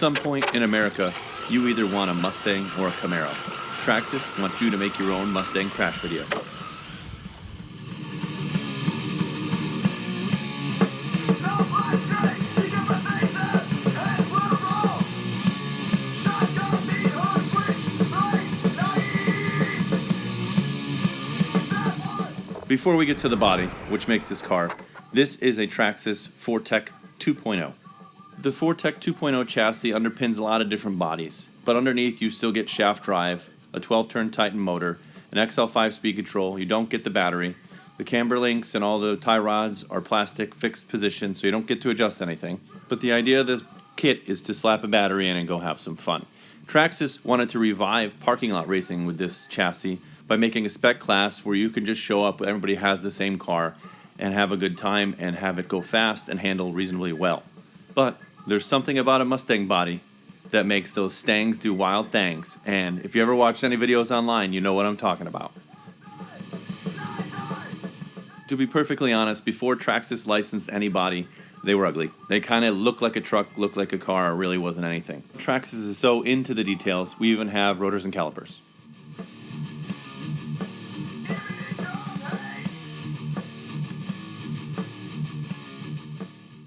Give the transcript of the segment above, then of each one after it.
some point in America, you either want a Mustang or a Camaro. Traxxas wants you to make your own Mustang crash video. Before we get to the body, which makes this car, this is a Traxxas Ford 2.0. The Ford 2.0 chassis underpins a lot of different bodies, but underneath you still get shaft drive, a 12-turn Titan motor, an XL5 speed control. You don't get the battery. The camber links and all the tie rods are plastic fixed position, so you don't get to adjust anything. But the idea of this kit is to slap a battery in and go have some fun. Traxxas wanted to revive parking lot racing with this chassis by making a spec class where you can just show up, everybody has the same car, and have a good time and have it go fast and handle reasonably well. But there's something about a Mustang body that makes those Stangs do wild things, and if you ever watched any videos online, you know what I'm talking about. To be perfectly honest, before Traxxas licensed any body, they were ugly. They kind of looked like a truck, looked like a car, really wasn't anything. Traxxas is so into the details, we even have rotors and calipers.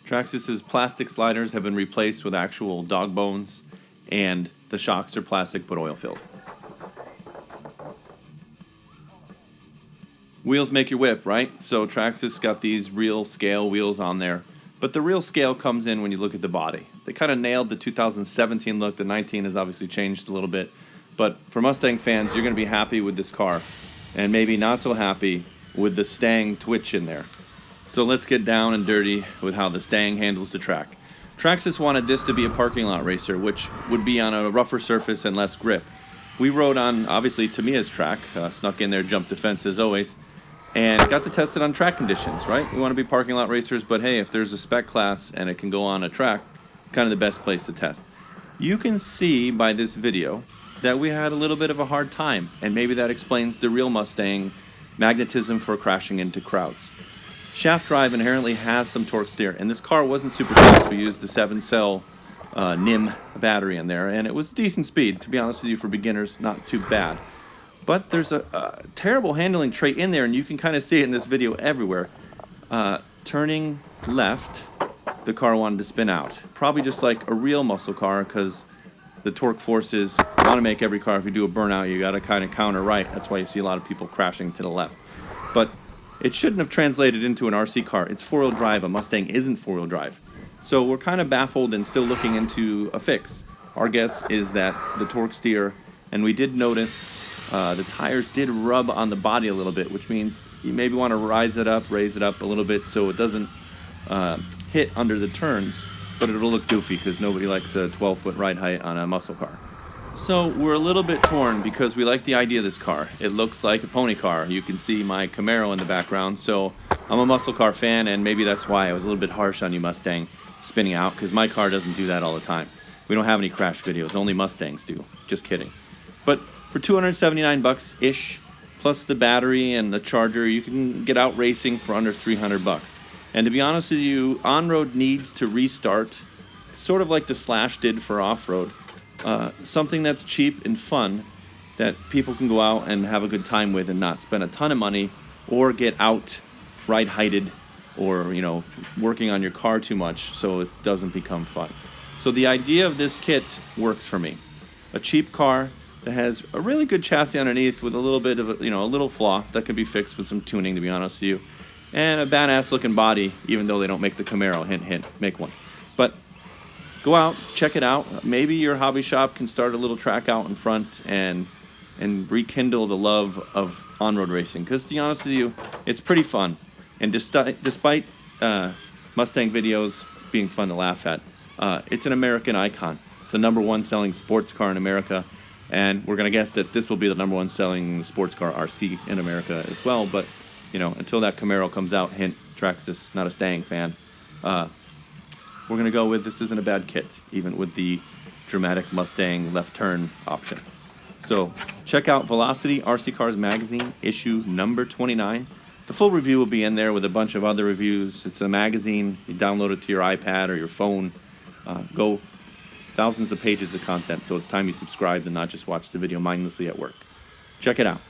Traxxas's plastic sliders have been replaced with actual dog bones, and the shocks are plastic but oil filled. Wheels make your whip, right? So Traxxas got these real scale wheels on there, but the real scale comes in when you look at the body. They kind of nailed the 2017 look. The 19 has obviously changed a little bit, but for Mustang fans, you're going to be happy with this car, and maybe not so happy with the Stang twitch in there. So let's get down and dirty with how the Stang handles the track. Traxxas wanted this to be a parking lot racer, which would be on a rougher surface and less grip. We rode on, obviously, Tamiya's track, snuck in there, jumped the fence as always, and got to test it on track conditions, right? We want to be parking lot racers, but hey, if there's a spec class and it can go on a track, it's kind of the best place to test. You can see by this video that we had a little bit of a hard time, and maybe that explains the real Mustang magnetism for crashing into crowds. Shaft drive inherently has some torque steer, and this car wasn't super fast. We used the 7-cell NIM battery in there, and it was decent speed. To be honest with you, for beginners, not too bad. But there's a terrible handling trait in there, and you can kind of see it in this video everywhere. Turning left, the car wanted to spin out. Probably just like a real muscle car, because the torque forces want to make every car, if you do a burnout, you got to kind of counter right. That's why you see a lot of people crashing to the left. But it shouldn't have translated into an RC car. It's four-wheel drive. A Mustang isn't four-wheel drive. So we're kind of baffled and still looking into a fix. Our guess is that the torque steer, and we did notice the tires did rub on the body a little bit, which means you maybe want to raise it up a little bit so it doesn't hit under the turns, but it'll look goofy because nobody likes a 12-foot ride height on a muscle car. So we're a little bit torn because we like the idea of this car. It looks like a pony car. You can see my Camaro in the background. So I'm a muscle car fan, and maybe that's why I was a little bit harsh on you Mustang spinning out, because my car doesn't do that all the time. We don't have any crash videos. Only Mustangs do. Just kidding. But for $279-ish, plus the battery and the charger, you can get out racing for under $300. And to be honest with you, on-road needs to restart, sort of like the Slash did for off-road. Something that's cheap and fun that people can go out and have a good time with and not spend a ton of money or get out ride heighted or, working on your car too much so it doesn't become fun. So the idea of this kit works for me. A cheap car that has a really good chassis underneath with a little bit of a little flaw that can be fixed with some tuning, to be honest with you, and a badass looking body, even though they don't make the Camaro, hint, hint, make one. But go out, check it out. Maybe your hobby shop can start a little track out in front and rekindle the love of on-road racing. Because to be honest with you, it's pretty fun. And despite Mustang videos being fun to laugh at, it's an American icon. It's the #1 selling sports car in America. And we're going to guess that this will be the #1 selling sports car RC in America as well. But, until that Camaro comes out, hint, Traxxas, not a Stang fan, we're going to go with this isn't a bad kit, even with the dramatic Mustang left turn option. So check out Velocity RC Cars Magazine, issue number 29. The full review will be in there with a bunch of other reviews. It's a magazine. You download it to your iPad or your phone. Go thousands of pages of content, so it's time you subscribed and not just watch the video mindlessly at work. Check it out.